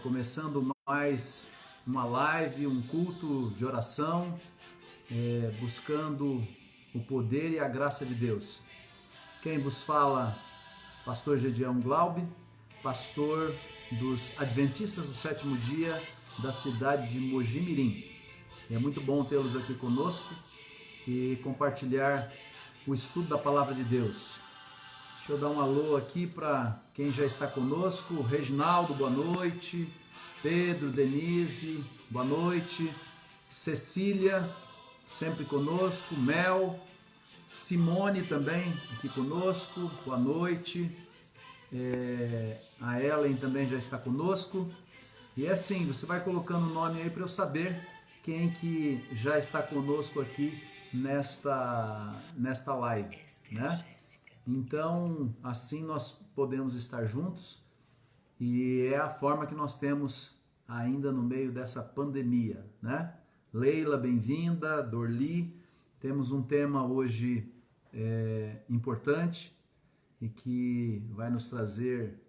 Começando mais uma live, um culto de oração, buscando o poder e a graça de Deus. Quem vos fala, pastor Gedeão Glaube, pastor dos Adventistas do Sétimo Dia da cidade de Mojimirim. É muito bom tê-los aqui conosco e compartilhar o estudo da Palavra de Deus. Deixa eu dar um alô aqui para quem já está conosco. Reginaldo, boa noite. Pedro, Denise, boa noite. Cecília, sempre conosco. Mel, Simone também aqui conosco, boa noite. A Ellen também já está conosco. E é assim, você vai colocando o nome aí para eu saber quem que já está conosco aqui nesta live, né? Então, assim nós podemos estar juntos e é a forma que nós temos ainda no meio dessa pandemia, né? Leila, bem-vinda, Dorli. Temos um tema hoje importante e que vai nos trazer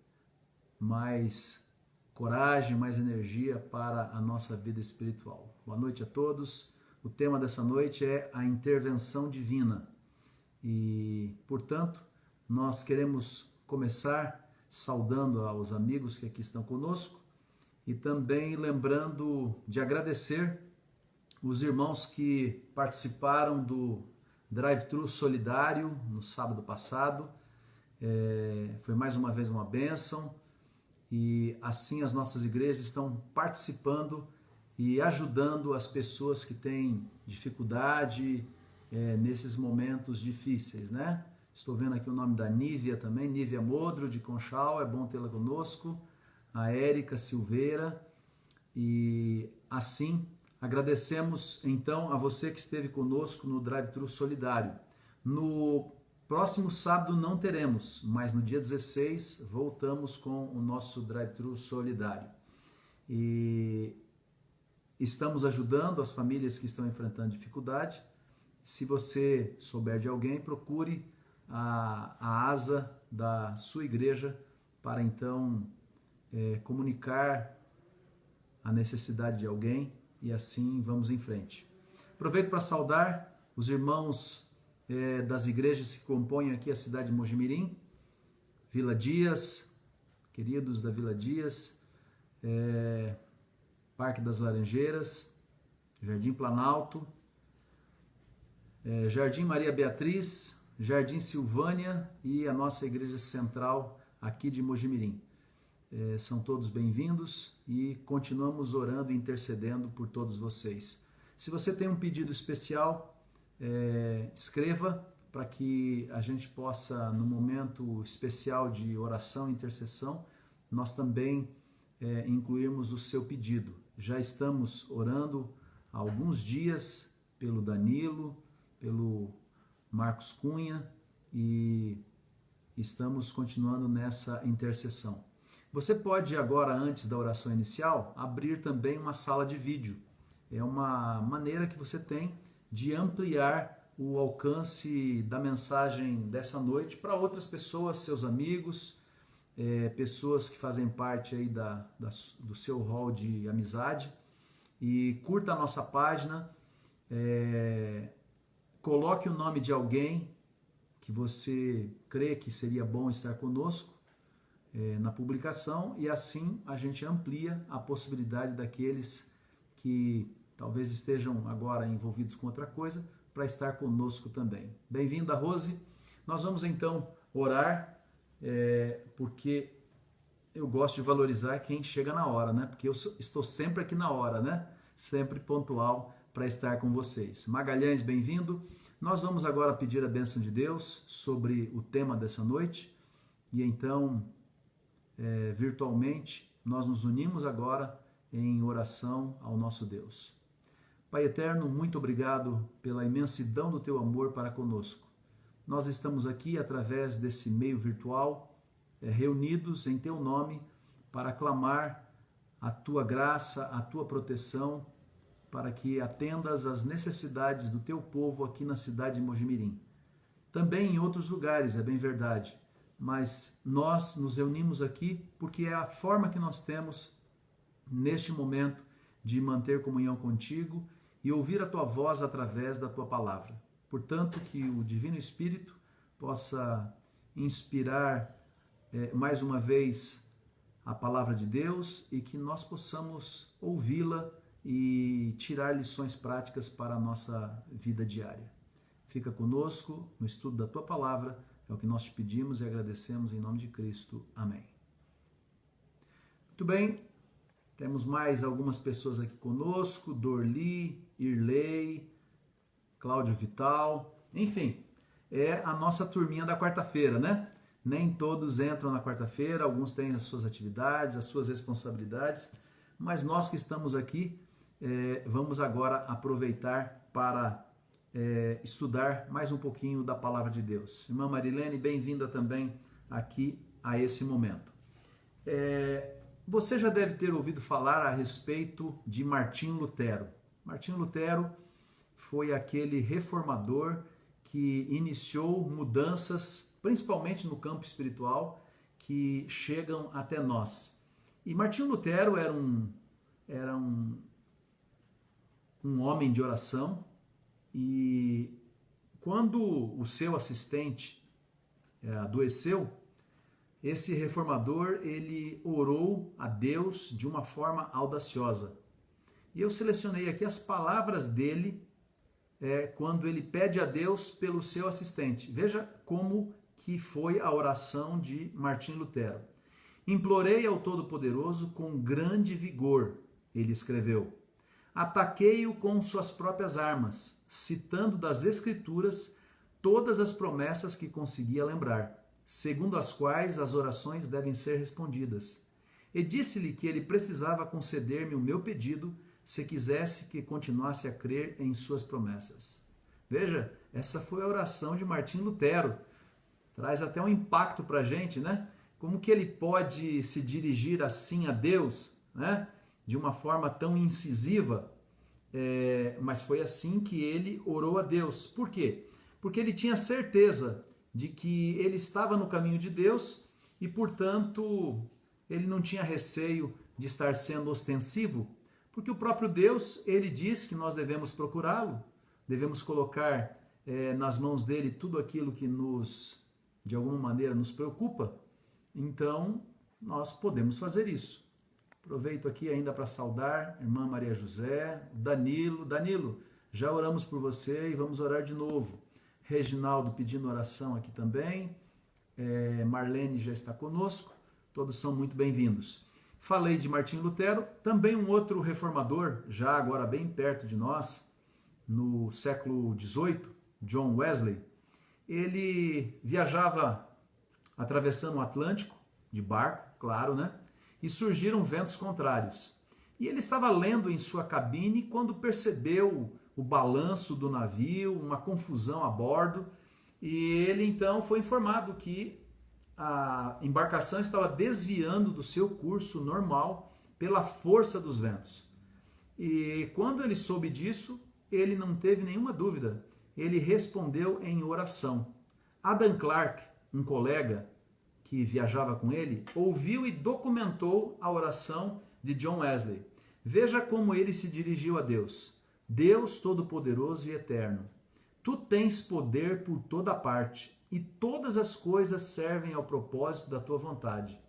mais coragem, mais energia para a nossa vida espiritual. Boa noite a todos. O tema dessa noite é a intervenção divina. E, portanto, nós queremos começar saudando aos amigos que aqui estão conosco e também lembrando de agradecer os irmãos que participaram do Drive-Thru Solidário no sábado passado. Foi mais uma vez uma bênção e assim as nossas igrejas estão participando e ajudando as pessoas que têm dificuldade nesses momentos difíceis, né? Estou vendo aqui o nome da Nívia também, Nívia Modro de Conchal, é bom tê-la conosco, a Érica Silveira, e assim agradecemos então a você que esteve conosco no Drive-Thru Solidário. No próximo sábado não teremos, mas no dia 16 voltamos com o nosso Drive-Thru Solidário. E estamos ajudando as famílias que estão enfrentando dificuldade. Se você souber de alguém, procure a asa da sua igreja para então comunicar a necessidade de alguém e assim vamos em frente. Aproveito para saudar os irmãos das igrejas que compõem aqui a cidade de Mojimirim, Vila Dias, queridos da Vila Dias, Parque das Laranjeiras, Jardim Planalto, Jardim Maria Beatriz, Jardim Silvânia e a nossa igreja central aqui de Mojimirim. São todos bem-vindos e continuamos orando e intercedendo por todos vocês. Se você tem um pedido especial, escreva para que a gente possa, no momento especial de oração e intercessão, nós também incluirmos o seu pedido. Já estamos orando há alguns dias pelo Danilo, pelo Marcos Cunha e estamos continuando nessa intercessão. Você pode agora, antes da oração inicial, abrir também uma sala de vídeo. É uma maneira que você tem de ampliar o alcance da mensagem dessa noite para outras pessoas, seus amigos, pessoas que fazem parte aí do seu hall de amizade. E curta a nossa página, coloque o nome de alguém que você crê que seria bom estar conosco na publicação e assim a gente amplia a possibilidade daqueles que talvez estejam agora envolvidos com outra coisa para estar conosco também. Bem-vinda, Rose. Nós vamos então orar, porque eu gosto de valorizar quem chega na hora, né? Porque eu estou sempre aqui na hora, né? Sempre pontual para estar com vocês. Magalhães, bem-vindo. Nós vamos agora pedir a bênção de Deus sobre o tema dessa noite e então, virtualmente, nós nos unimos agora em oração ao nosso Deus. Pai eterno, muito obrigado pela imensidão do teu amor para conosco. Nós estamos aqui através desse meio virtual, reunidos em teu nome para clamar a tua graça, a tua proteção, para que atendas às necessidades do teu povo aqui na cidade de Mojimirim. Também em outros lugares, é bem verdade, mas nós nos reunimos aqui porque é a forma que nós temos neste momento de manter comunhão contigo e ouvir a tua voz através da tua palavra. Portanto, que o Divino Espírito possa inspirar mais uma vez a palavra de Deus e que nós possamos ouvi-la e tirar lições práticas para a nossa vida diária. Fica conosco no estudo da tua palavra, é o que nós te pedimos e agradecemos em nome de Cristo. Amém. Muito bem, temos mais algumas pessoas aqui conosco, Dorli, Irlei, Cláudio Vital, enfim, é a nossa turminha da quarta-feira, né? Nem todos entram na quarta-feira, alguns têm as suas atividades, as suas responsabilidades, mas nós que estamos aqui, vamos agora aproveitar para estudar mais um pouquinho da Palavra de Deus. Irmã Marilene, bem-vinda também aqui a esse momento. Você já deve ter ouvido falar a respeito de Martinho Lutero. Martinho Lutero foi aquele reformador que iniciou mudanças, principalmente no campo espiritual, que chegam até nós. E Martinho Lutero era um homem de oração, e quando o seu assistente adoeceu, esse reformador ele orou a Deus de uma forma audaciosa. E eu selecionei aqui as palavras dele quando ele pede a Deus pelo seu assistente. Veja como que foi a oração de Martinho Lutero. Implorei ao Todo-Poderoso com grande vigor, ele escreveu. Ataquei-o com suas próprias armas, citando das Escrituras todas as promessas que conseguia lembrar, segundo as quais as orações devem ser respondidas. E disse-lhe que ele precisava conceder-me o meu pedido se quisesse que continuasse a crer em suas promessas. Veja, essa foi a oração de Martinho Lutero. Traz até um impacto para a gente, né? Como que ele pode se dirigir assim a Deus, né? De uma forma tão incisiva, mas foi assim que ele orou a Deus. Por quê? Porque ele tinha certeza de que ele estava no caminho de Deus e, portanto, ele não tinha receio de estar sendo ostensivo, porque o próprio Deus, ele diz que nós devemos procurá-lo, devemos colocar nas mãos dele tudo aquilo que de alguma maneira, nos preocupa. Então, nós podemos fazer isso. Aproveito aqui ainda para saudar a irmã Maria José, Danilo. Danilo, já oramos por você e vamos orar de novo. Reginaldo pedindo oração aqui também. Marlene já está conosco. Todos são muito bem-vindos. Falei de Martinho Lutero, também um outro reformador, já agora bem perto de nós, no século XVIII, John Wesley. Ele viajava atravessando o Atlântico, de barco, claro, né? E surgiram ventos contrários. E ele estava lendo em sua cabine quando percebeu o balanço do navio, uma confusão a bordo, e ele então foi informado que a embarcação estava desviando do seu curso normal pela força dos ventos. E quando ele soube disso, ele não teve nenhuma dúvida, ele respondeu em oração. Adam Clarke, um colega que viajava com ele, ouviu e documentou a oração de John Wesley. Veja como ele se dirigiu a Deus. Deus Todo-Poderoso e Eterno, Tu tens poder por toda parte, e todas as coisas servem ao propósito da Tua vontade.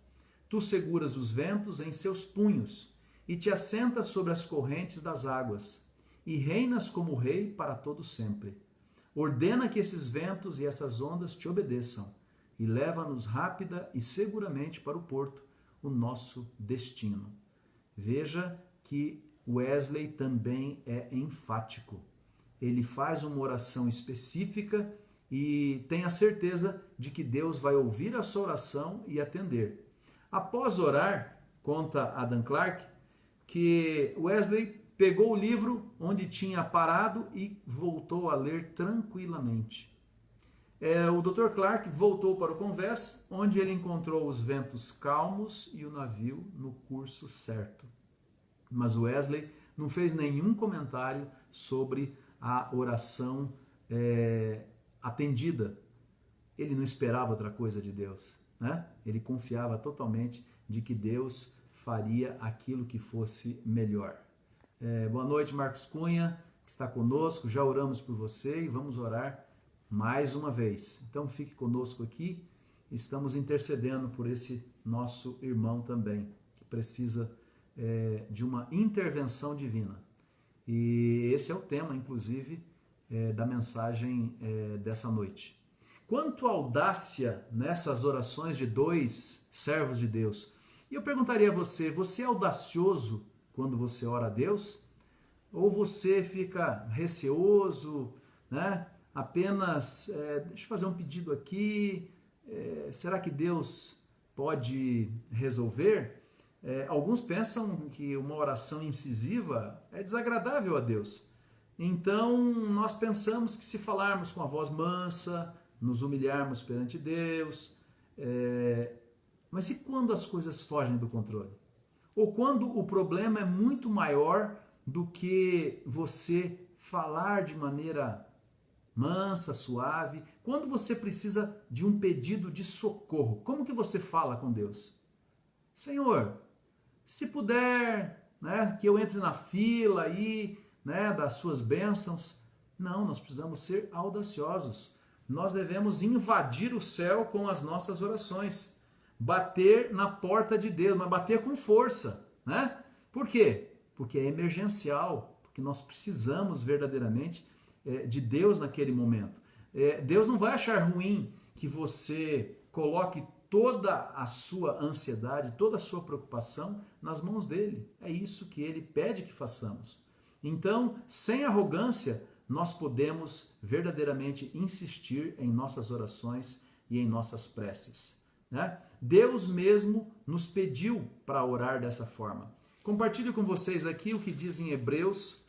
Tu seguras os ventos em seus punhos, e te assentas sobre as correntes das águas, e reinas como rei para todo sempre. Ordena que esses ventos e essas ondas te obedeçam, e leva-nos rápida e seguramente para o porto, o nosso destino. Veja que Wesley também é enfático. Ele faz uma oração específica e tem a certeza de que Deus vai ouvir a sua oração e atender. Após orar, conta Adam Clarke, que Wesley pegou o livro onde tinha parado e voltou a ler tranquilamente. O Dr. Clarke voltou para o convés, onde ele encontrou os ventos calmos e o navio no curso certo. Mas Wesley não fez nenhum comentário sobre a oração atendida. Ele não esperava outra coisa de Deus. né? Ele confiava totalmente de que Deus faria aquilo que fosse melhor. Boa noite, Marcos Cunha, que está conosco. Já oramos por você e vamos orar mais uma vez. Então fique conosco aqui. Estamos intercedendo por esse nosso irmão também, que precisa de uma intervenção divina. E esse é o tema, inclusive, da mensagem dessa noite. Quanto à audácia nessas orações de dois servos de Deus, e eu perguntaria a você, você é audacioso quando você ora a Deus? Ou você fica receoso, né? Apenas, deixa eu fazer um pedido aqui, será que Deus pode resolver? Alguns pensam que uma oração incisiva é desagradável a Deus. Então, nós pensamos que se falarmos com a voz mansa, nos humilharmos perante Deus, mas e quando as coisas fogem do controle? Ou quando o problema é muito maior do que você falar de maneira mansa, suave? Quando você precisa de um pedido de socorro, como que você fala com Deus? Senhor, se puder, né, que eu entre na fila aí, né, das suas bênçãos. Não, nós precisamos ser audaciosos. Nós devemos invadir o céu com as nossas orações. Bater na porta de Deus, mas bater com força, né? Por quê? Porque é emergencial, porque nós precisamos verdadeiramente de Deus naquele momento. Deus não vai achar ruim que você coloque toda a sua ansiedade, toda a sua preocupação nas mãos dele. É isso que ele pede que façamos. Então, sem arrogância, nós podemos verdadeiramente insistir em nossas orações e em nossas preces, né? Deus mesmo nos pediu para orar dessa forma. Compartilho com vocês aqui o que diz em Hebreus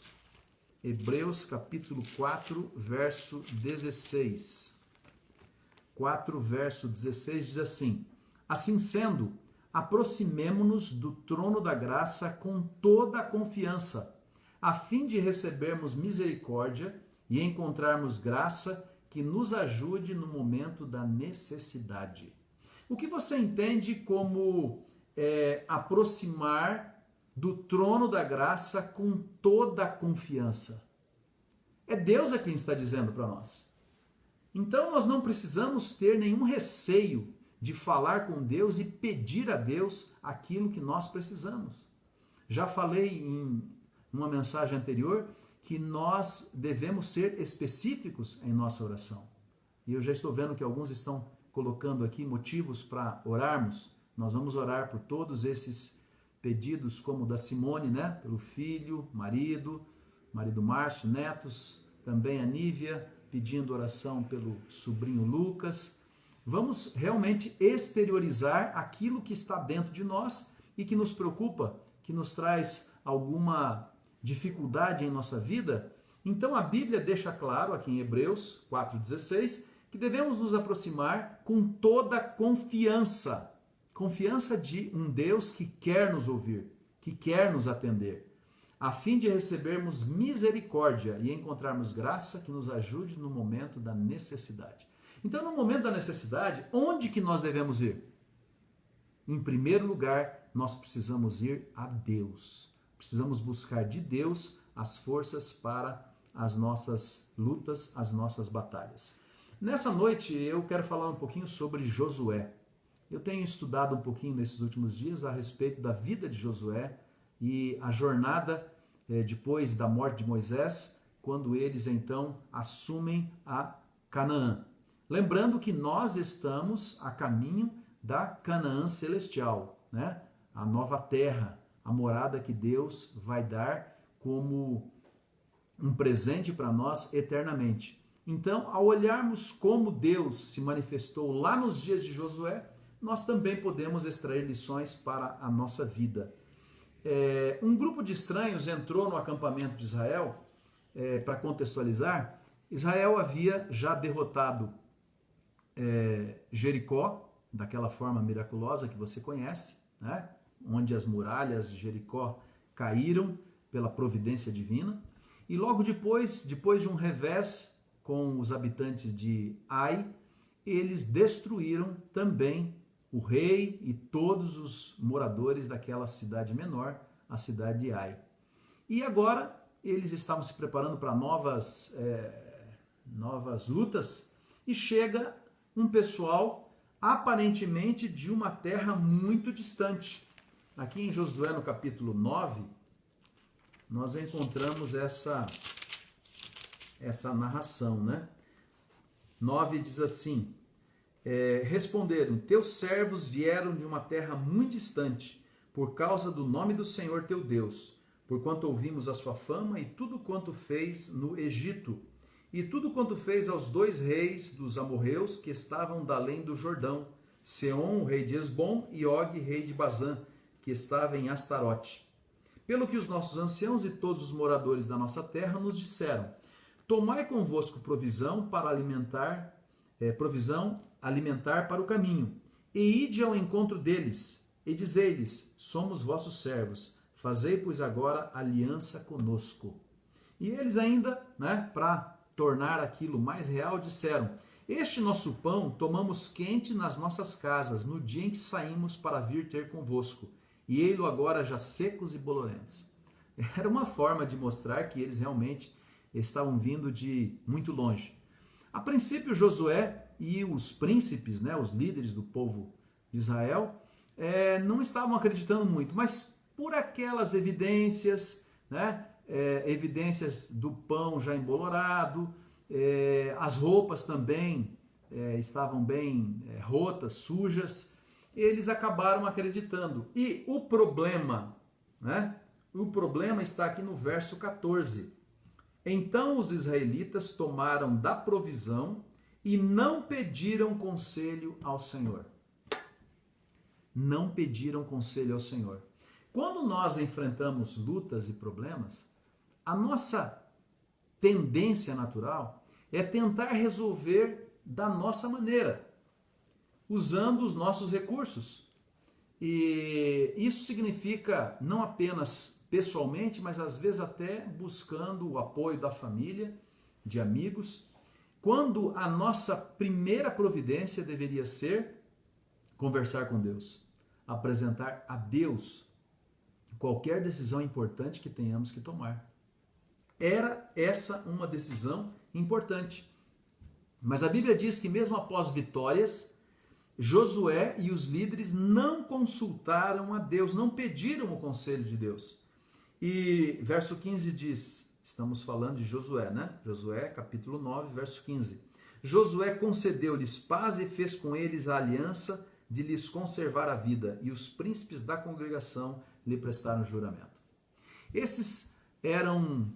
capítulo 4, verso 16. 4, verso 16 diz assim: assim sendo, aproximemo-nos do trono da graça com toda a confiança, a fim de recebermos misericórdia e encontrarmos graça que nos ajude no momento da necessidade. O que você entende como aproximar do trono da graça com toda a confiança? É Deus quem está dizendo para nós. Então nós não precisamos ter nenhum receio de falar com Deus e pedir a Deus aquilo que nós precisamos. Já falei em uma mensagem anterior que nós devemos ser específicos em nossa oração. E eu já estou vendo que alguns estão colocando aqui motivos para orarmos. Nós vamos orar por todos esses pedidos, como o da Simone, né? Pelo filho, marido Márcio, netos, também a Nívia, pedindo oração pelo sobrinho Lucas. Vamos realmente exteriorizar aquilo que está dentro de nós e que nos preocupa, que nos traz alguma dificuldade em nossa vida. Então a Bíblia deixa claro aqui em Hebreus 4,16 que devemos nos aproximar com toda confiança. Confiança de um Deus que quer nos ouvir, que quer nos atender, a fim de recebermos misericórdia e encontrarmos graça que nos ajude no momento da necessidade. Então, no momento da necessidade, onde que nós devemos ir? Em primeiro lugar, nós precisamos ir a Deus. Precisamos buscar de Deus as forças para as nossas lutas, as nossas batalhas. Nessa noite, eu quero falar um pouquinho sobre Josué. Eu tenho estudado um pouquinho nesses últimos dias a respeito da vida de Josué e a jornada depois da morte de Moisés, quando eles então assumem a Canaã. Lembrando que nós estamos a caminho da Canaã celestial, né? A nova terra, a morada que Deus vai dar como um presente para nós eternamente. Então, ao olharmos como Deus se manifestou lá nos dias de Josué, nós também podemos extrair lições para a nossa vida. Um grupo de estranhos entrou no acampamento de Israel. Para contextualizar, Israel havia já derrotado Jericó, daquela forma miraculosa que você conhece, né? Onde as muralhas de Jericó caíram pela providência divina. E logo depois de um revés com os habitantes de Ai, eles destruíram também o rei e todos os moradores daquela cidade menor, a cidade de Ai. E agora eles estavam se preparando para novas lutas e chega um pessoal aparentemente de uma terra muito distante. Aqui em Josué, no capítulo 9, nós encontramos essa narração, né? 9 diz assim, responderam, teus servos vieram de uma terra muito distante, por causa do nome do Senhor teu Deus, porquanto ouvimos a sua fama e tudo quanto fez no Egito, e tudo quanto fez aos 2 reis dos amorreus que estavam da além do Jordão, Seom, rei de Esbom, e Og, rei de Bazã, que estava em Astarote. Pelo que os nossos anciãos e todos os moradores da nossa terra nos disseram, tomai convosco provisão alimentar para o caminho, e ide ao encontro deles, e dizei-lhes, somos vossos servos, fazei, pois, agora aliança conosco. E eles ainda, para tornar aquilo mais real, disseram, este nosso pão tomamos quente nas nossas casas, no dia em que saímos para vir ter convosco, e ei-lo agora já secos e bolorentos. Era uma forma de mostrar que eles realmente estavam vindo de muito longe. A princípio, Josué e os príncipes, os líderes do povo de Israel, não estavam acreditando muito, mas por aquelas evidências, evidências do pão já embolorado, as roupas também estavam bem rotas, sujas, eles acabaram acreditando. E o problema está aqui no verso 14. Então os israelitas tomaram da provisão e não pediram conselho ao Senhor. Não pediram conselho ao Senhor. Quando nós enfrentamos lutas e problemas, a nossa tendência natural é tentar resolver da nossa maneira, usando os nossos recursos. E isso significa não apenas pessoalmente, mas às vezes até buscando o apoio da família, de amigos, quando a nossa primeira providência deveria ser conversar com Deus, apresentar a Deus qualquer decisão importante que tenhamos que tomar. Era essa uma decisão importante. Mas a Bíblia diz que mesmo após vitórias, Josué e os líderes não consultaram a Deus, não pediram o conselho de Deus. E verso 15 diz, estamos falando de Josué, Josué capítulo 9, verso 15. Josué concedeu-lhes paz e fez com eles a aliança de lhes conservar a vida, e os príncipes da congregação lhe prestaram juramento. Esses eram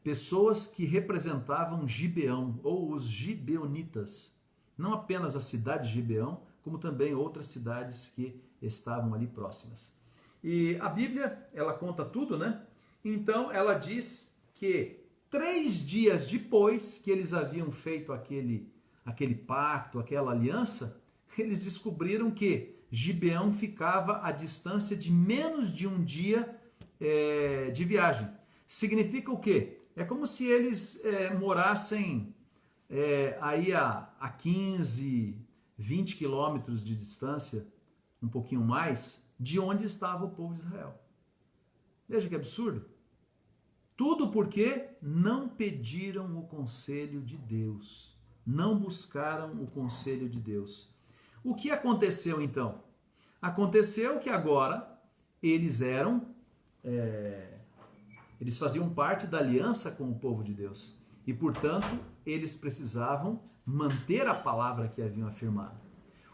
pessoas que representavam Gibeão, ou os gibeonitas. Não apenas a cidade de Gibeão, como também outras cidades que estavam ali próximas. E a Bíblia, ela conta tudo, Então, ela diz que 3 dias depois que eles haviam feito aquele pacto, aquela aliança, eles descobriram que Gibeão ficava a distância de menos de um dia de viagem. Significa o quê? É como se eles morassem aí a 15, 20 quilômetros de distância, um pouquinho mais, de onde estava o povo de Israel. Veja que absurdo. Tudo porque não pediram o conselho de Deus. Não buscaram o conselho de Deus. O que aconteceu então? Aconteceu que agora eles faziam parte da aliança com o povo de Deus. E, portanto, eles precisavam manter a palavra que haviam afirmado.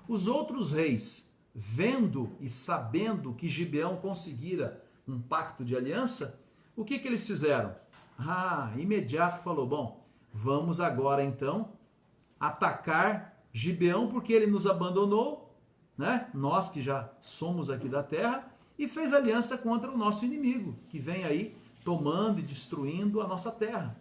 Os outros reis, vendo e sabendo que Gibeão conseguira um pacto de aliança, o que eles fizeram? Imediato falou, bom, vamos agora então atacar Gibeão porque ele nos abandonou, nós que já somos aqui da terra, e fez aliança contra o nosso inimigo, que vem aí tomando e destruindo a nossa terra.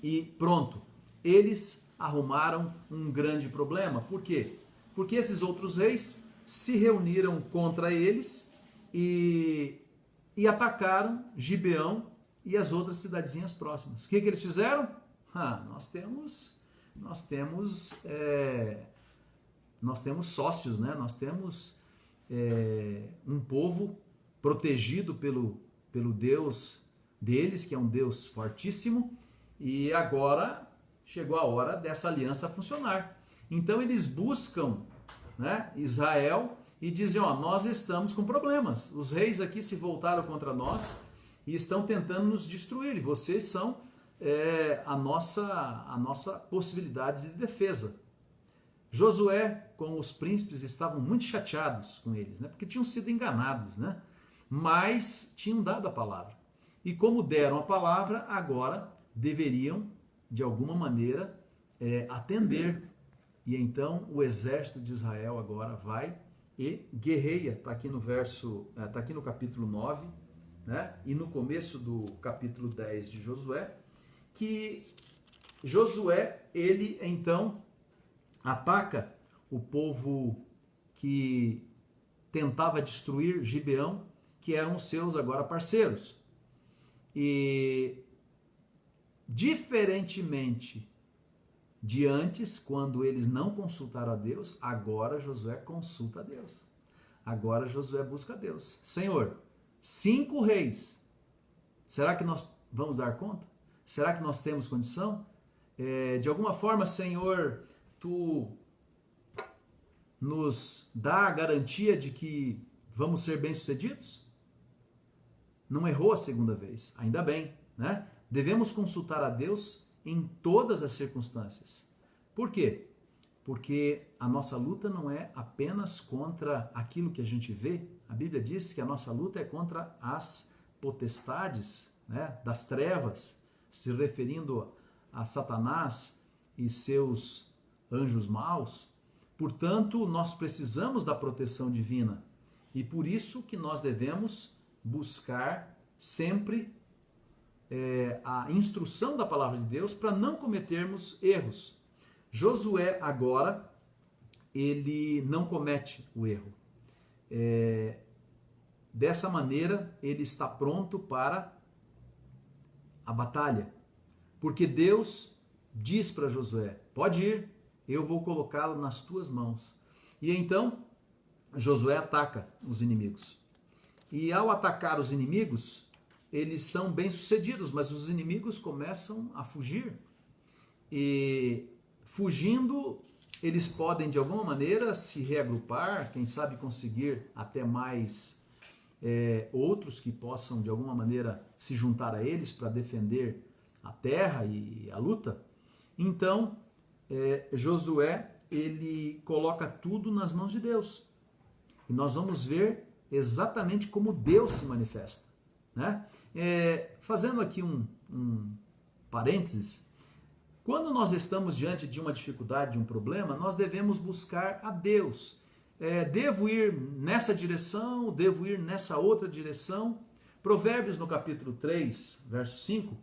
E pronto, eles arrumaram um grande problema. Por quê? Porque esses outros reis se reuniram contra eles e atacaram Gibeão e as outras cidadezinhas próximas. O que eles fizeram? Nós temos nós temos sócios, né? Nós temos um povo protegido pelo Deus deles, que é um Deus fortíssimo, e agora chegou a hora dessa aliança funcionar. Então eles buscam, né, Israel e dizem, ó, nós estamos com problemas, os reis aqui se voltaram contra nós e estão tentando nos destruir, e vocês são a nossa possibilidade de defesa. Josué com os príncipes estavam muito chateados com eles, né, porque tinham sido enganados, né, mas tinham dado a palavra. E como deram a palavra, agora deveriam, de alguma maneira, atender. E então o exército de Israel agora vai e guerreia. Está aqui no está aqui no capítulo 9, né? E no começo do capítulo 10 de Josué, que Josué, ele então ataca o povo que tentava destruir Gibeão, que eram os seus agora parceiros. E diferentemente de antes, quando eles não consultaram a Deus, agora Josué consulta a Deus. Agora Josué busca a Deus. Senhor, 5 reis, será que nós vamos dar conta? Será que nós temos condição? De alguma forma, Senhor, Tu nos dá a garantia de que vamos ser bem-sucedidos? Não errou a segunda vez, ainda bem, né? Devemos consultar a Deus em todas as circunstâncias. Por quê? Porque a nossa luta não é apenas contra aquilo que a gente vê. A Bíblia diz que a nossa luta é contra as potestades, né, das trevas, se referindo a Satanás e seus anjos maus. Portanto, nós precisamos da proteção divina e por isso que nós devemos buscar sempre a instrução da palavra de Deus para não cometermos erros. Josué agora, ele não comete o erro. Dessa maneira, ele está pronto para a batalha. Porque Deus diz para Josué, pode ir, eu vou colocá-lo nas tuas mãos. E então, Josué ataca os inimigos. E ao atacar os inimigos, eles são bem-sucedidos, mas os inimigos começam a fugir. E fugindo, eles podem de alguma maneira se reagrupar, quem sabe conseguir até mais outros que possam de alguma maneira se juntar a eles para defender a terra e a luta. Então, Josué, ele coloca tudo nas mãos de Deus. E nós vamos ver exatamente como Deus se manifesta, né? Fazendo aqui um parênteses, quando nós estamos diante de uma dificuldade, de um problema, nós devemos buscar a Deus. Devo ir nessa direção, devo ir nessa outra direção. Provérbios no capítulo 3, verso 5,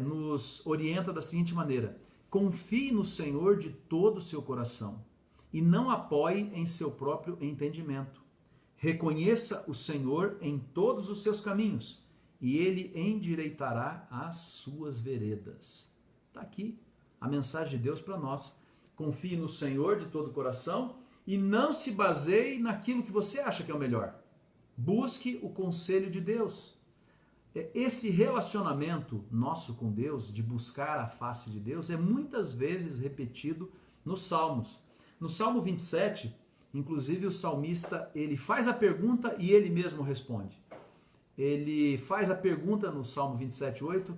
nos orienta da seguinte maneira: confie no Senhor de todo o seu coração e não apoie em seu próprio entendimento. Reconheça o Senhor em todos os seus caminhos e Ele endireitará as suas veredas. Está aqui a mensagem de Deus para nós. Confie no Senhor de todo o coração e não se baseie naquilo que você acha que é o melhor. Busque o conselho de Deus. Esse relacionamento nosso com Deus, de buscar a face de Deus, é muitas vezes repetido nos Salmos. No Salmo 27, inclusive o salmista, ele faz a pergunta e ele mesmo responde. Ele faz a pergunta no Salmo 27:8,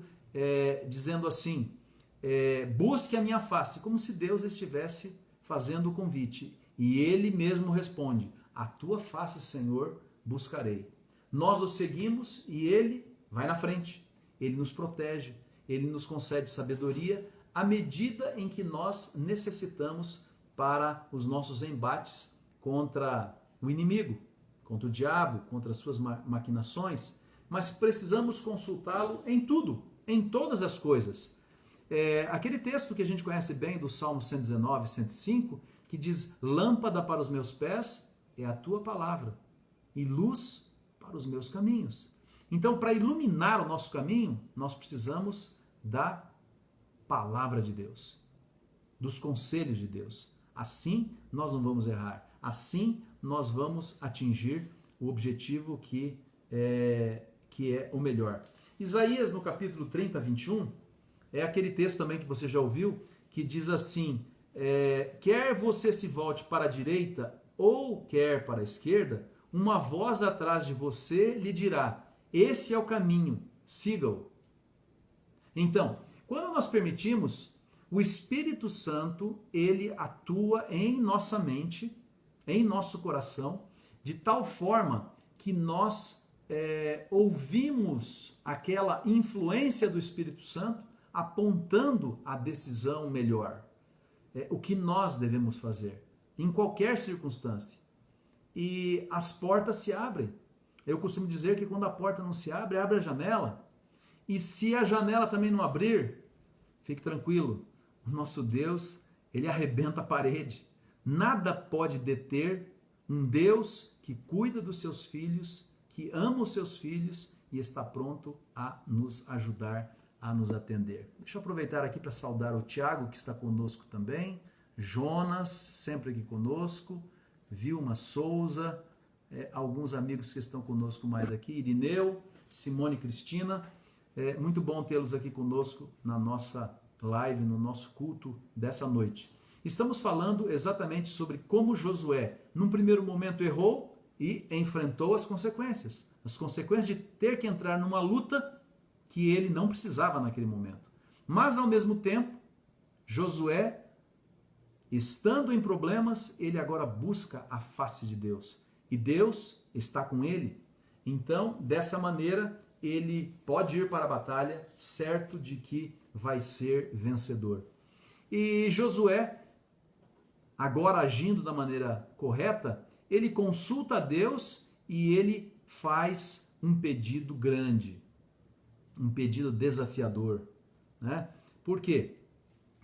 dizendo assim, busque a minha face, como se Deus estivesse fazendo o convite. E ele mesmo responde, a tua face, Senhor, buscarei. Nós o seguimos e ele vai na frente. Ele nos protege, ele nos concede sabedoria à medida em que nós necessitamos para os nossos embates contra o inimigo, contra o diabo, contra as suas maquinações, mas precisamos consultá-lo em tudo, em todas as coisas. Aquele texto que a gente conhece bem do Salmo 119, 105, que diz, lâmpada para os meus pés é a tua palavra e luz para os meus caminhos. Então, para iluminar o nosso caminho, nós precisamos da palavra de Deus, dos conselhos de Deus, Assim nós não vamos errar. Assim nós vamos atingir o objetivo que é o melhor. Isaías, no capítulo 30, 21, é aquele texto também que você já ouviu, que diz assim, quer você se volte para a direita ou quer para a esquerda, uma voz atrás de você lhe dirá, esse é o caminho, siga-o. Então, quando nós permitimos, o Espírito Santo, ele atua em nossa mente, em nosso coração, de tal forma que nós ouvimos aquela influência do Espírito Santo apontando a decisão melhor, o que nós devemos fazer, em qualquer circunstância. E as portas se abrem. Eu costumo dizer que quando a porta não se abre, abre a janela. E se a janela também não abrir, fique tranquilo, o nosso Deus, ele arrebenta a parede. Nada pode deter um Deus que cuida dos seus filhos, que ama os seus filhos e está pronto a nos ajudar, a nos atender. Deixa eu aproveitar aqui para saudar o Tiago, que está conosco também, Jonas, sempre aqui conosco, Vilma Souza, alguns amigos que estão conosco mais aqui, Irineu, Simone Cristina, muito bom tê-los aqui conosco na nossa live, no nosso culto dessa noite. Estamos falando exatamente sobre como Josué, num primeiro momento, errou e enfrentou as consequências de ter que entrar numa luta que ele não precisava naquele momento. Mas, ao mesmo tempo, Josué, estando em problemas, ele agora busca a face de Deus. E Deus está com ele. Então, dessa maneira, ele pode ir para a batalha, certo de que vai ser vencedor. E Josué, agora agindo da maneira correta, ele consulta a Deus e ele faz um pedido grande, um pedido desafiador, né? Por quê?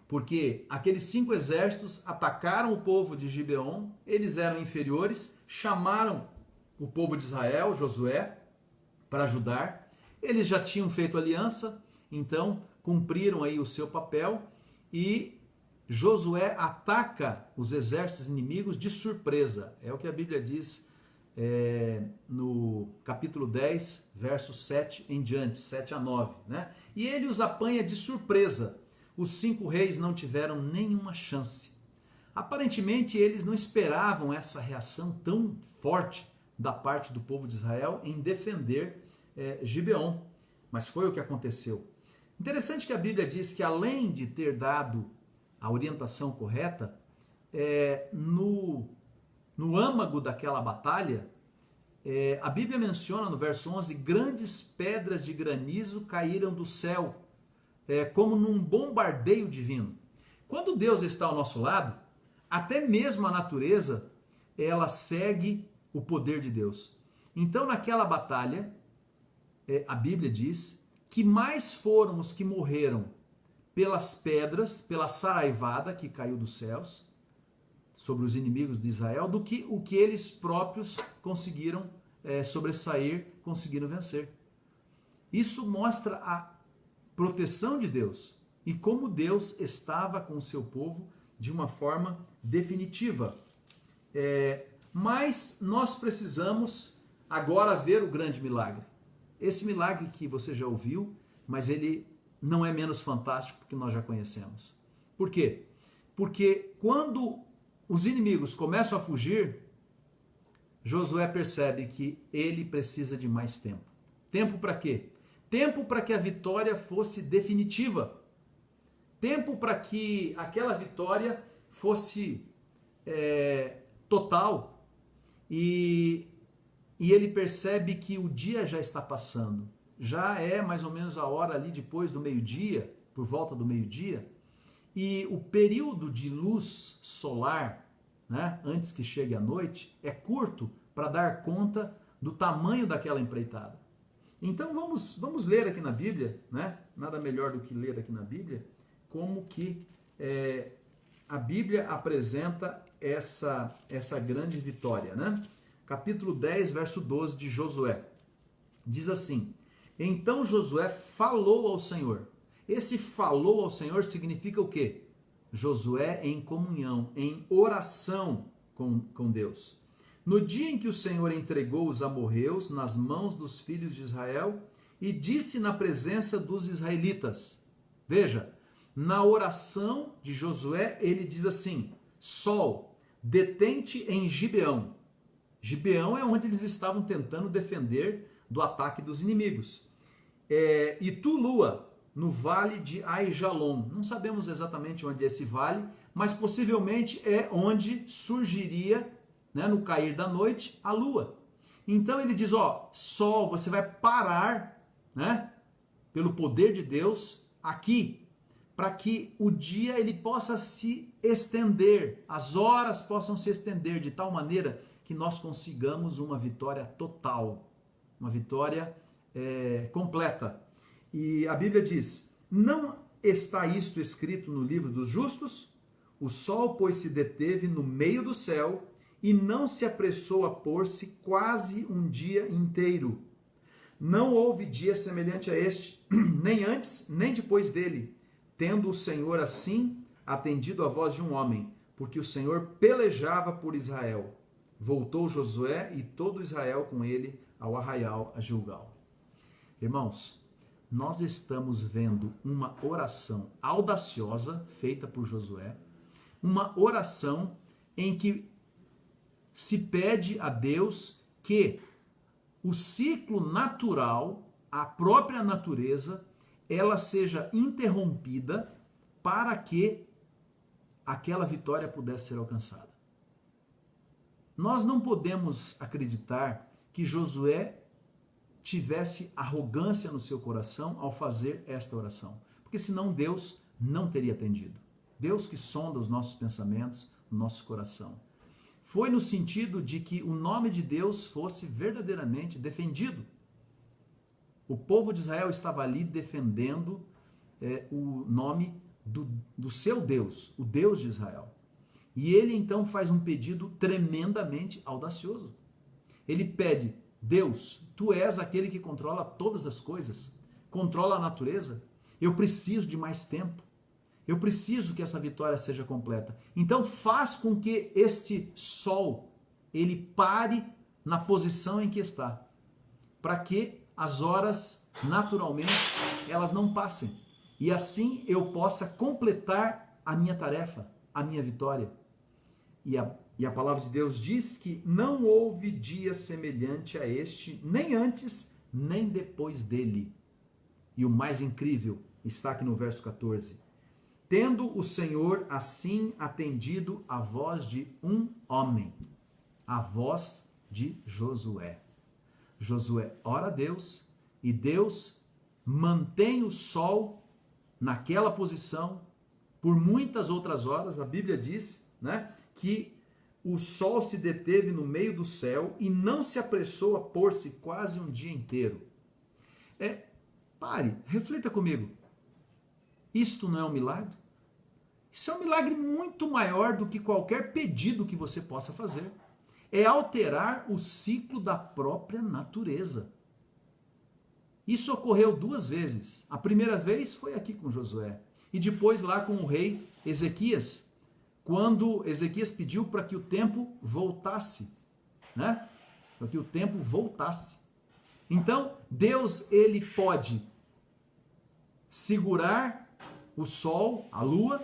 Porque aqueles 5 exércitos atacaram o povo de Gibeon, eles eram inferiores, chamaram o povo de Israel, Josué, para ajudar. Eles já tinham feito aliança, então cumpriram aí o seu papel e Josué ataca os exércitos inimigos de surpresa. É o que a Bíblia diz no capítulo 10, versos 7 em diante, 7 a 9. Né? E ele os apanha de surpresa. Os 5 reis não tiveram nenhuma chance. Aparentemente, eles não esperavam essa reação tão forte da parte do povo de Israel em defender Gibeon. Mas foi o que aconteceu. Interessante que a Bíblia diz que, além de ter dado a orientação correta, no âmago daquela batalha, a Bíblia menciona no verso 11, grandes pedras de granizo caíram do céu, como num bombardeio divino. Quando Deus está ao nosso lado, até mesmo a natureza, ela segue o poder de Deus. Então, naquela batalha, a Bíblia diz que mais foram os que morreram pelas pedras, pela saraivada que caiu dos céus sobre os inimigos de Israel, do que o que eles próprios conseguiram sobressair, conseguiram vencer. Isso mostra a proteção de Deus e como Deus estava com o seu povo de uma forma definitiva. Mas nós precisamos agora ver o grande milagre. Esse milagre que você já ouviu, mas ele não é menos fantástico porque nós já conhecemos. Por quê? Porque quando os inimigos começam a fugir, Josué percebe que ele precisa de mais tempo. Tempo para quê? Tempo para que a vitória fosse definitiva. Tempo para que aquela vitória fosse total. E ele percebe que o dia já está passando. Já é mais ou menos a hora ali depois do meio-dia, por volta do meio-dia, e o período de luz solar, né, antes que chegue a noite, é curto para dar conta do tamanho daquela empreitada. Então vamos ler aqui na Bíblia, né, nada melhor do que ler aqui na Bíblia, como que a Bíblia apresenta essa grande vitória. Né? Capítulo 10, verso 12 de Josué. Diz assim: então Josué falou ao Senhor. Esse falou ao Senhor significa o quê? Josué em comunhão, em oração com Deus. No dia em que o Senhor entregou os amorreus nas mãos dos filhos de Israel e disse na presença dos israelitas. Veja, na oração de Josué ele diz assim: Sol, detente em Gibeão. Gibeão é onde eles estavam tentando defender do ataque dos inimigos. E tu, lua, no vale de Aijalon. Não sabemos exatamente onde é esse vale, mas possivelmente é onde surgiria, né, no cair da noite, a lua. Então ele diz, ó, sol, você vai parar, né, pelo poder de Deus aqui, para que o dia ele possa se estender, as horas possam se estender de tal maneira que nós consigamos uma vitória total, uma vitória completa. E a Bíblia diz, não está isto escrito no livro dos justos? O sol, pois, se deteve no meio do céu e não se apressou a pôr-se quase um dia inteiro. Não houve dia semelhante a este, nem antes, nem depois dele, tendo o Senhor assim atendido a voz de um homem, porque o Senhor pelejava por Israel. Voltou Josué e todo Israel com ele ao arraial a Gilgal. Irmãos, nós estamos vendo uma oração audaciosa feita por Josué, uma oração em que se pede a Deus que o ciclo natural, a própria natureza, ela seja interrompida para que aquela vitória pudesse ser alcançada. Nós não podemos acreditar que Josué tivesse arrogância no seu coração ao fazer esta oração, porque senão Deus não teria atendido. Deus que sonda os nossos pensamentos, o nosso coração. Foi no sentido de que o nome de Deus fosse verdadeiramente defendido. O povo de Israel estava ali defendendo o nome do seu Deus, o Deus de Israel. E ele então faz um pedido tremendamente audacioso. Ele pede, Deus, tu és aquele que controla todas as coisas, controla a natureza, eu preciso de mais tempo, eu preciso que essa vitória seja completa. Então faz com que este sol, ele pare na posição em que está, para que as horas, naturalmente, elas não passem. E assim eu possa completar a minha tarefa, a minha vitória. E a palavra de Deus diz que não houve dia semelhante a este, nem antes, nem depois dele. E o mais incrível está aqui no verso 14. Tendo o Senhor assim atendido a voz de um homem, a voz de Josué. Josué ora a Deus e Deus mantém o sol naquela posição por muitas outras horas. A Bíblia diz, né, que o sol se deteve no meio do céu e não se apressou a pôr-se quase um dia inteiro. Pare, reflita comigo. Isto não é um milagre? Isso é um milagre muito maior do que qualquer pedido que você possa fazer. É alterar o ciclo da própria natureza. Isso ocorreu 2 vezes. A primeira vez foi aqui com Josué e depois lá com o rei Ezequias, quando Ezequias pediu para que o tempo voltasse, né? Para que o tempo voltasse. Então, Deus, ele pode segurar o sol, a lua,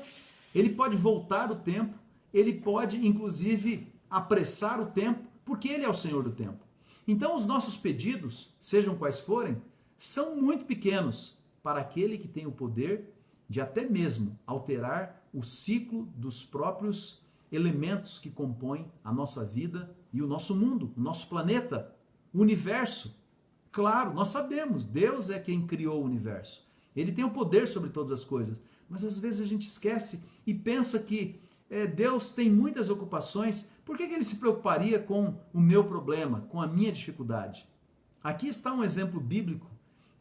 ele pode voltar o tempo, ele pode, inclusive, apressar o tempo, porque ele é o Senhor do tempo. Então, os nossos pedidos, sejam quais forem, são muito pequenos para aquele que tem o poder de até mesmo alterar o ciclo dos próprios elementos que compõem a nossa vida e o nosso mundo, o nosso planeta, o universo. Claro, nós sabemos, Deus é quem criou o universo. Ele tem o poder sobre todas as coisas, mas às vezes a gente esquece e pensa que Deus tem muitas ocupações, por que ele se preocuparia com o meu problema, com a minha dificuldade? Aqui está um exemplo bíblico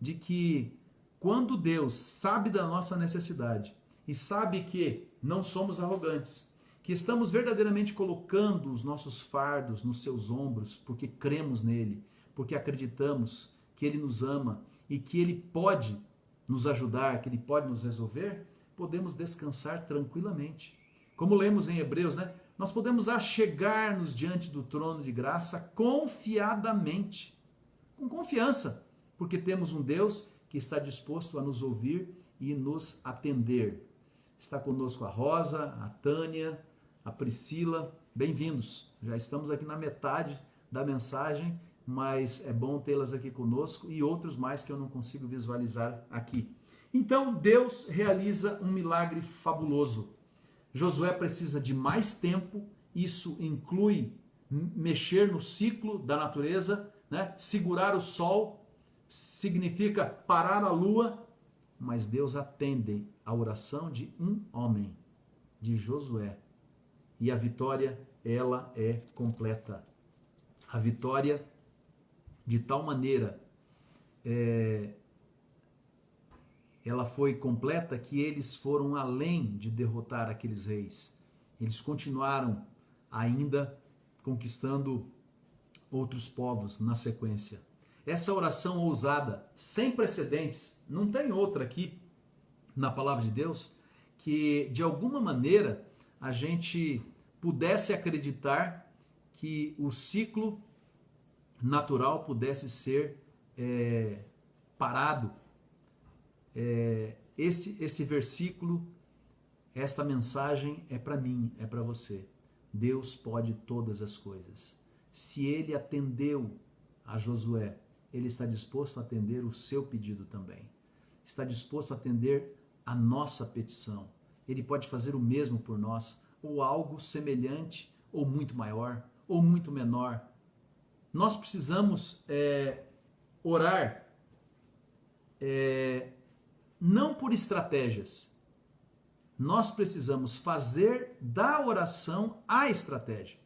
de que quando Deus sabe da nossa necessidade e sabe que não somos arrogantes, que estamos verdadeiramente colocando os nossos fardos nos seus ombros, porque cremos nele, porque acreditamos que ele nos ama e que ele pode nos ajudar, que ele pode nos resolver, podemos descansar tranquilamente. Como lemos em Hebreus, né? Nós podemos achegar-nos diante do trono de graça confiadamente, com confiança, porque temos um Deus que está disposto a nos ouvir e nos atender. Está conosco a Rosa, a Tânia, a Priscila, bem-vindos. Já estamos aqui na metade da mensagem, mas é bom tê-las aqui conosco e outros mais que eu não consigo visualizar aqui. Então, Deus realiza um milagre fabuloso. Josué precisa de mais tempo, isso inclui mexer no ciclo da natureza, né? Segurar o sol significa parar a lua, mas Deus atende a oração de um homem, de Josué. E a vitória, ela é completa. A vitória, de tal maneira, ela foi completa que eles foram além de derrotar aqueles reis. Eles continuaram ainda conquistando outros povos na sequência. Essa oração ousada, sem precedentes, não tem outra aqui na palavra de Deus, que de alguma maneira a gente pudesse acreditar que o ciclo natural pudesse ser parado. Esse versículo, esta mensagem é para mim, é para você. Deus pode todas as coisas. Se ele atendeu a Josué, ele está disposto a atender o seu pedido também. Está disposto a atender a nossa petição. Ele pode fazer o mesmo por nós, ou algo semelhante, ou muito maior, ou muito menor. Nós precisamos orar não por estratégias. Nós precisamos fazer da oração a estratégia.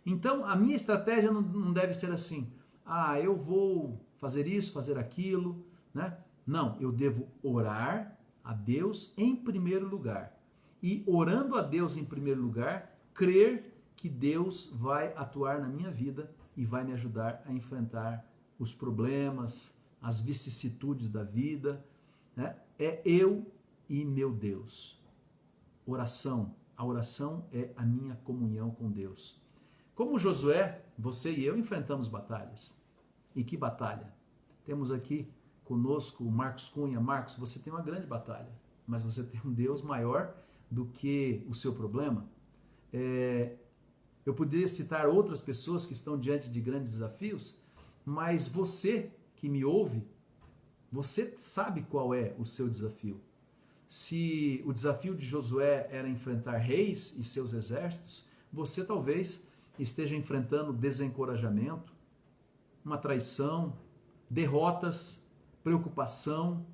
Então, a minha estratégia não deve ser assim, eu vou fazer isso, fazer aquilo, né? Não, eu devo orar a Deus em primeiro lugar. E orando a Deus em primeiro lugar, crer que Deus vai atuar na minha vida e vai me ajudar a enfrentar os problemas, as vicissitudes da vida, né? É eu e meu Deus. Oração. A oração é a minha comunhão com Deus. Como Josué, você e eu enfrentamos batalhas. E que batalha? Temos aqui conosco o Marcos Cunha. Marcos, você tem uma grande batalha, mas você tem um Deus maior do que o seu problema. Eu poderia citar outras pessoas que estão diante de grandes desafios, mas você que me ouve, você sabe qual é o seu desafio. Se o desafio de Josué era enfrentar reis e seus exércitos, você talvez esteja enfrentando desencorajamento, uma traição, derrotas, preocupação,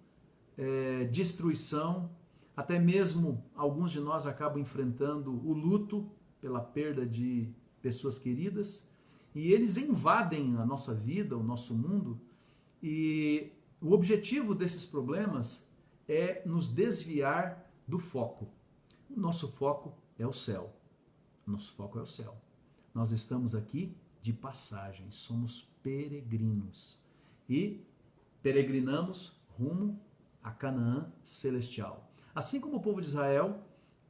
destruição. Até mesmo alguns de nós acabam enfrentando o luto pela perda de pessoas queridas, e eles invadem a nossa vida, o nosso mundo, e o objetivo desses problemas é nos desviar do foco. O nosso foco é o céu. Nosso foco é o céu. Nós estamos aqui de passagem, somos peregrinos e peregrinamos rumo a Canaã celestial. Assim como o povo de Israel,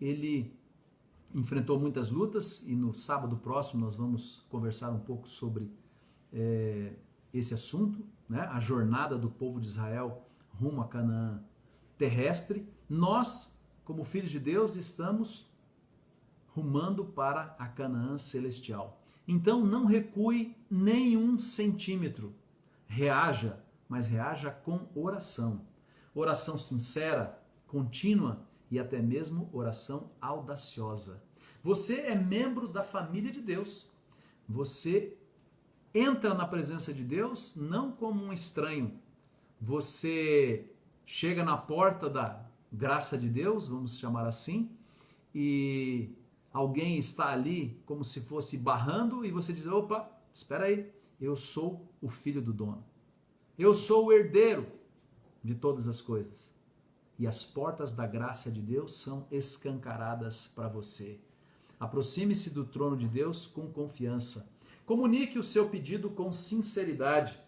ele enfrentou muitas lutas, e no sábado próximo nós vamos conversar um pouco sobre esse assunto, né? A jornada do povo de Israel rumo a Canaã terrestre. Nós, como filhos de Deus, estamos rumando para a Canaã celestial. Então não recue nenhum centímetro. Reaja, mas reaja com oração. Oração sincera, contínua e até mesmo oração audaciosa. Você é membro da família de Deus. Você entra na presença de Deus não como um estranho. Você chega na porta da graça de Deus, vamos chamar assim, e alguém está ali como se fosse barrando e você diz, opa, espera aí, eu sou o filho do dono. Eu sou o herdeiro de todas as coisas. E as portas da graça de Deus são escancaradas para você. Aproxime-se do trono de Deus com confiança. Comunique o seu pedido com sinceridade.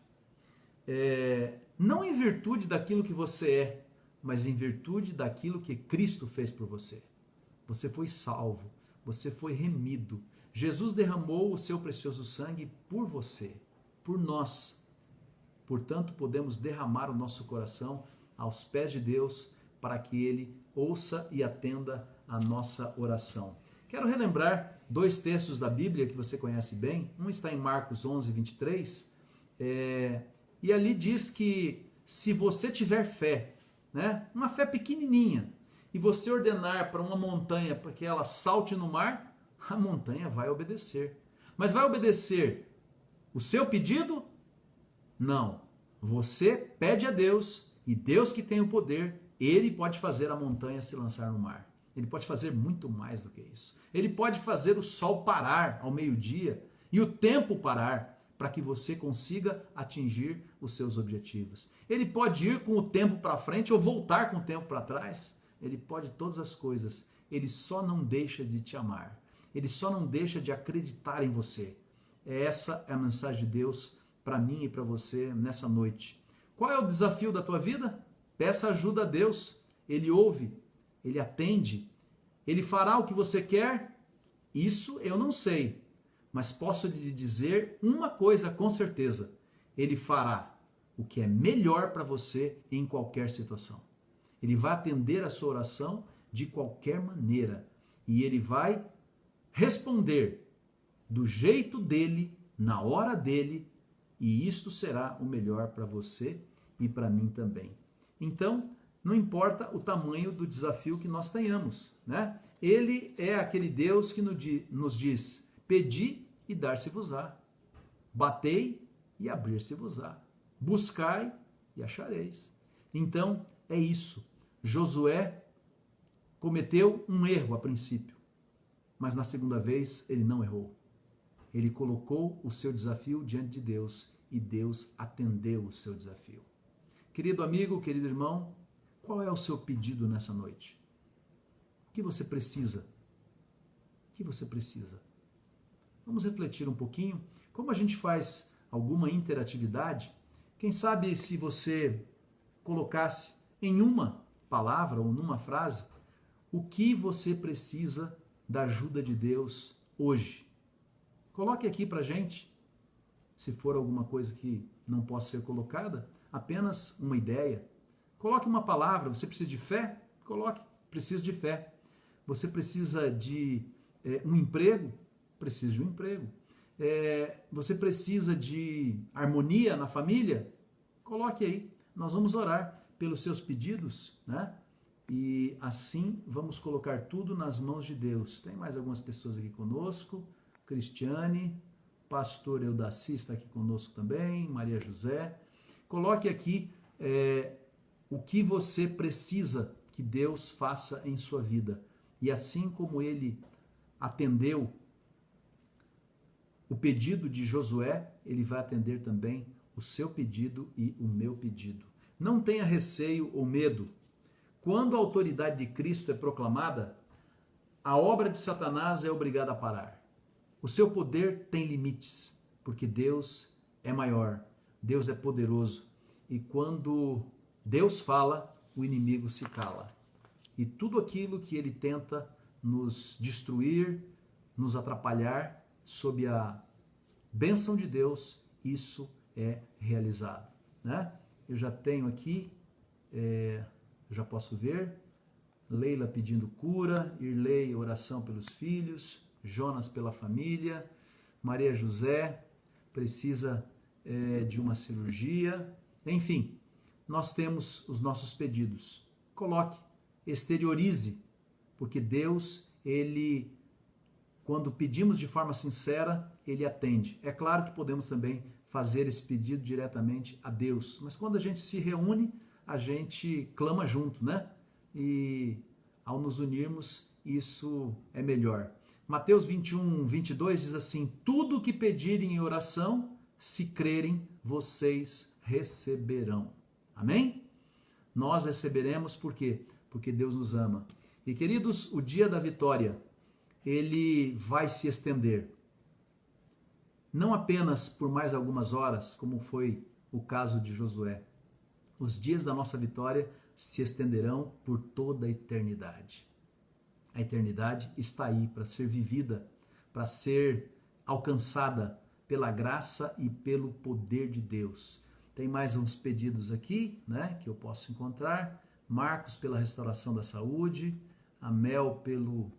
Não em virtude daquilo que você é, mas em virtude daquilo que Cristo fez por você. Você foi salvo, você foi remido. Jesus derramou o seu precioso sangue por você, por nós. Portanto, podemos derramar o nosso coração aos pés de Deus para que Ele ouça e atenda a nossa oração. Quero relembrar 2 textos da Bíblia que você conhece bem. Um está em Marcos 11, 23, e ali diz que se você tiver fé, né, uma fé pequenininha, e você ordenar para uma montanha para que ela salte no mar, a montanha vai obedecer. Mas vai obedecer o seu pedido? Não. Você pede a Deus, e Deus que tem o poder, Ele pode fazer a montanha se lançar no mar. Ele pode fazer muito mais do que isso. Ele pode fazer o sol parar ao meio-dia e o tempo parar para que você consiga atingir os seus objetivos. Ele pode ir com o tempo para frente ou voltar com o tempo para trás. Ele pode todas as coisas. Ele só não deixa de te amar. Ele só não deixa de acreditar em você. Essa é a mensagem de Deus para mim e para você nessa noite. Qual é o desafio da tua vida? Peça ajuda a Deus. Ele ouve, Ele atende, Ele fará o que você quer? Isso eu não sei, mas posso lhe dizer uma coisa com certeza: Ele fará o que é melhor para você em qualquer situação. Ele vai atender a sua oração de qualquer maneira e Ele vai responder do jeito dele, na hora dele, e isto será o melhor para você e para mim também. Então, não importa o tamanho do desafio que nós tenhamos, né? Ele é aquele Deus que nos diz: pedi e dar-se-vos-á, batei e abrir-se-vos-á, buscai e achareis. Então, é isso. Josué cometeu um erro a princípio, mas na segunda vez ele não errou. Ele colocou o seu desafio diante de Deus e Deus atendeu o seu desafio. Querido amigo, querido irmão, qual é o seu pedido nessa noite? O que você precisa? O que você precisa? Vamos refletir um pouquinho. Como a gente faz alguma interatividade, quem sabe se você colocasse em uma palavra ou numa frase o que você precisa da ajuda de Deus hoje. Coloque aqui pra gente, se for alguma coisa que não possa ser colocada, apenas uma ideia. Coloque uma palavra. Você precisa de fé? Coloque, preciso de fé. Você precisa de um emprego? Preciso de um emprego. Você precisa de harmonia na família? Coloque aí. Nós vamos orar pelos seus pedidos, né? E assim vamos colocar tudo nas mãos de Deus. Tem mais algumas pessoas aqui conosco. Cristiane, pastor Eudaci está aqui conosco também, Maria José. Coloque aqui o que você precisa que Deus faça em sua vida. E assim como Ele atendeu o pedido de Josué, Ele vai atender também o seu pedido e o meu pedido. Não tenha receio ou medo. Quando a autoridade de Cristo é proclamada, a obra de Satanás é obrigada a parar. O seu poder tem limites, porque Deus é maior, Deus é poderoso. E quando Deus fala, o inimigo se cala. E tudo aquilo que ele tenta nos destruir, nos atrapalhar, sob a bênção de Deus, isso é realizado, né? Eu já tenho aqui, já posso ver, Leila pedindo cura, Irlei oração pelos filhos, Jonas pela família, Maria José precisa de uma cirurgia, enfim, nós temos os nossos pedidos. Coloque, exteriorize, porque Deus, Ele, quando pedimos de forma sincera, Ele atende. É claro que podemos também fazer esse pedido diretamente a Deus, mas quando a gente se reúne, a gente clama junto, né? E ao nos unirmos, isso é melhor. Mateus 21, 22 diz assim: tudo o que pedirem em oração, se crerem, vocês receberão. Amém? Nós receberemos por quê? Porque Deus nos ama. E queridos, o dia da vitória, ele vai se estender. Não apenas por mais algumas horas, como foi o caso de Josué. os dias da nossa vitória se estenderão por toda a eternidade. A eternidade está aí para ser vivida, para ser alcançada pela graça e pelo poder de Deus. Tem mais uns pedidos aqui, né, que eu posso encontrar. Marcos pela restauração da saúde, a Mel pelo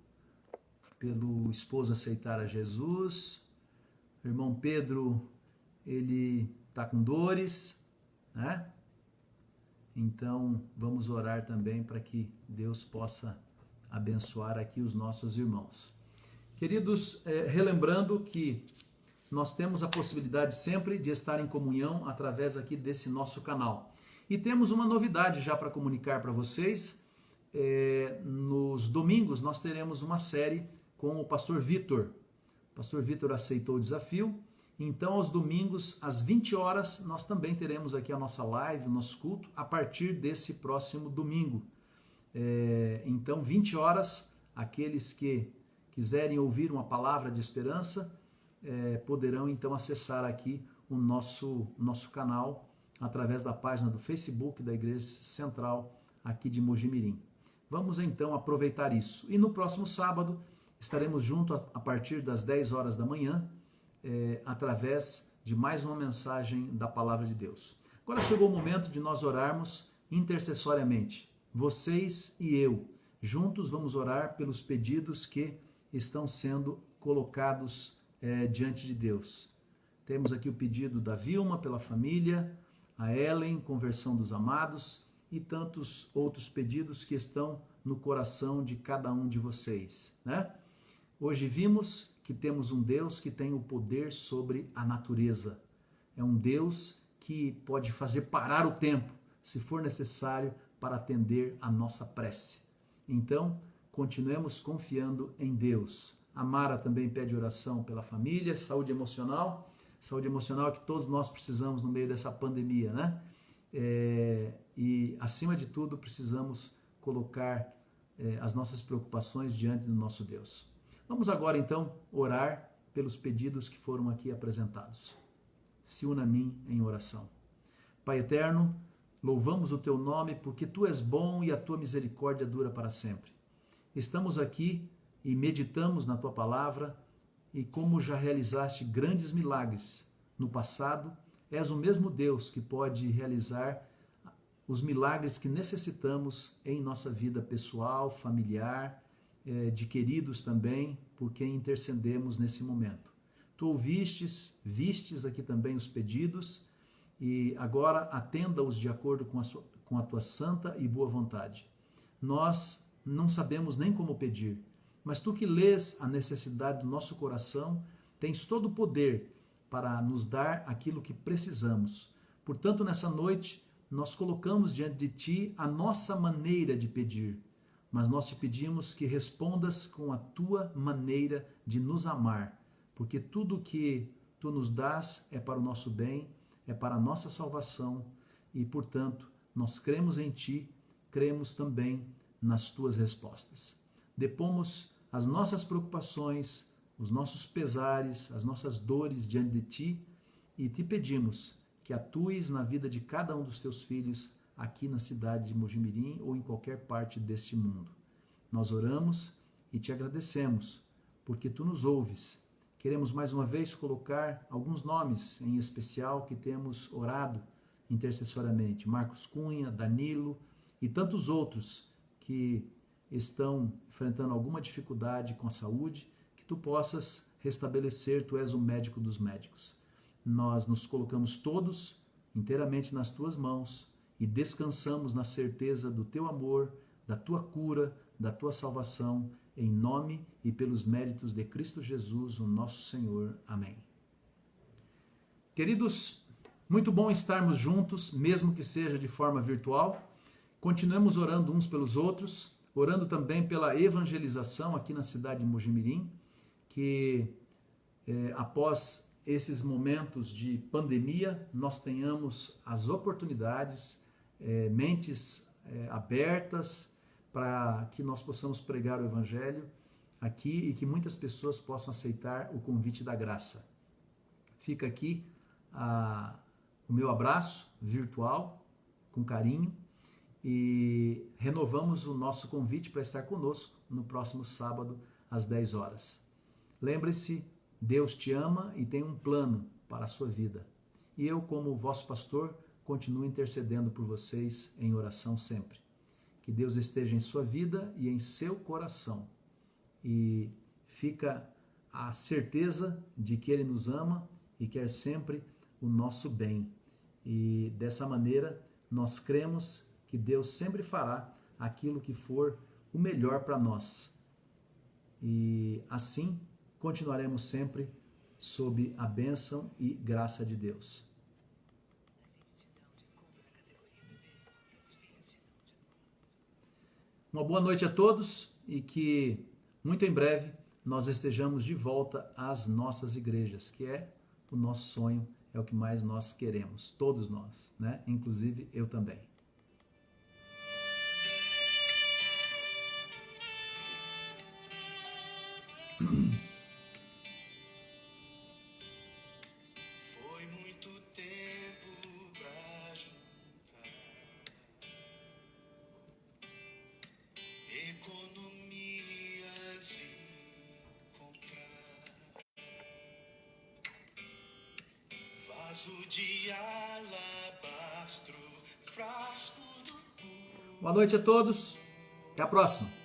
esposo aceitar a Jesus, o irmão Pedro, ele está com dores, né? Então vamos orar também para que Deus possa abençoar aqui os nossos irmãos. Queridos, relembrando que nós temos a possibilidade sempre de estar em comunhão através aqui desse nosso canal. E temos uma novidade já para comunicar para vocês. Nos domingos nós teremos uma série com o pastor Vitor. O pastor Vitor aceitou o desafio. Então, aos domingos, às 20 horas, nós também teremos aqui a nossa live, o nosso culto, a partir desse próximo domingo. Então, 20 horas, aqueles que quiserem ouvir uma palavra de esperança, poderão então acessar aqui o nosso canal através da página do Facebook da Igreja Central aqui de Mojimirim. Vamos então aproveitar isso. E no próximo sábado estaremos juntos a partir das 10 horas da manhã, através de mais uma mensagem da Palavra de Deus. Agora chegou o momento de nós orarmos intercessoriamente. Vocês e eu, juntos vamos orar pelos pedidos que estão sendo colocados diante de Deus. Temos aqui o pedido da Vilma pela família, a Ellen, conversão dos amados e tantos outros pedidos que estão no coração de cada um de vocês, né? Hoje vimos que temos um Deus que tem o poder sobre a natureza. É um Deus que pode fazer parar o tempo, se for necessário, para atender a nossa prece. Então, continuemos confiando em Deus. A Mara também pede oração pela família, saúde emocional que todos nós precisamos no meio dessa pandemia, né? E, acima de tudo, precisamos colocar as nossas preocupações diante do nosso Deus. Vamos agora, então, orar pelos pedidos que foram aqui apresentados. Se una a mim em oração. Pai eterno, louvamos o teu nome porque tu és bom e a tua misericórdia dura para sempre. Estamos aqui e meditamos na tua palavra e como já realizaste grandes milagres no passado, és o mesmo Deus que pode realizar os milagres que necessitamos em nossa vida pessoal, familiar, de queridos também, por quem intercedemos nesse momento. Tu vistes aqui também os pedidos e agora atenda-os de acordo com a tua santa e boa vontade. Nós não sabemos nem como pedir, mas tu que lês a necessidade do nosso coração, tens todo o poder para nos dar aquilo que precisamos. Portanto, nessa noite, nós colocamos diante de ti a nossa maneira de pedir, mas nós te pedimos que respondas com a tua maneira de nos amar, porque tudo que tu nos dás é para o nosso bem, é para a nossa salvação e, portanto, nós cremos em ti, cremos também nas tuas respostas. Depomos as nossas preocupações, os nossos pesares, as nossas dores diante de ti e te pedimos que atues na vida de cada um dos teus filhos aqui na cidade de Mojimirim ou em qualquer parte deste mundo. Nós oramos e te agradecemos, porque tu nos ouves. Queremos mais uma vez colocar alguns nomes em especial que temos orado intercessoriamente. Marcos Cunha, Danilo e tantos outros que estão enfrentando alguma dificuldade com a saúde, que tu possas restabelecer, tu és o médico dos médicos. Nós nos colocamos todos inteiramente nas tuas mãos e descansamos na certeza do teu amor, da tua cura, da tua salvação, em nome e pelos méritos de Cristo Jesus, o nosso Senhor. Amém. Queridos, muito bom estarmos juntos, mesmo que seja de forma virtual. Continuemos orando uns pelos outros, orando também pela evangelização aqui na cidade de Mojimirim, que após esses momentos de pandemia, nós tenhamos as oportunidades, mentes abertas, para que nós possamos pregar o Evangelho aqui e que muitas pessoas possam aceitar o convite da graça. Fica aqui o meu abraço virtual, com carinho e renovamos o nosso convite para estar conosco no próximo sábado às 10 horas. Lembre-se, Deus te ama e tem um plano para a sua vida. E eu, como vosso pastor, continuo intercedendo por vocês em oração sempre. Que Deus esteja em sua vida e em seu coração. E fica a certeza de que Ele nos ama e quer sempre o nosso bem. E dessa maneira nós cremos que Deus sempre fará aquilo que for o melhor para nós. E assim continuaremos sempre sob a bênção e graça de Deus. Uma boa noite a todos e que muito em breve nós estejamos de volta às nossas igrejas, que é o nosso sonho, é o que mais nós queremos, todos nós, né? Inclusive eu também. Foi muito tempo pra juntar economias e comprar vaso de alabastro, frasco do Boa noite a todos, até a próxima.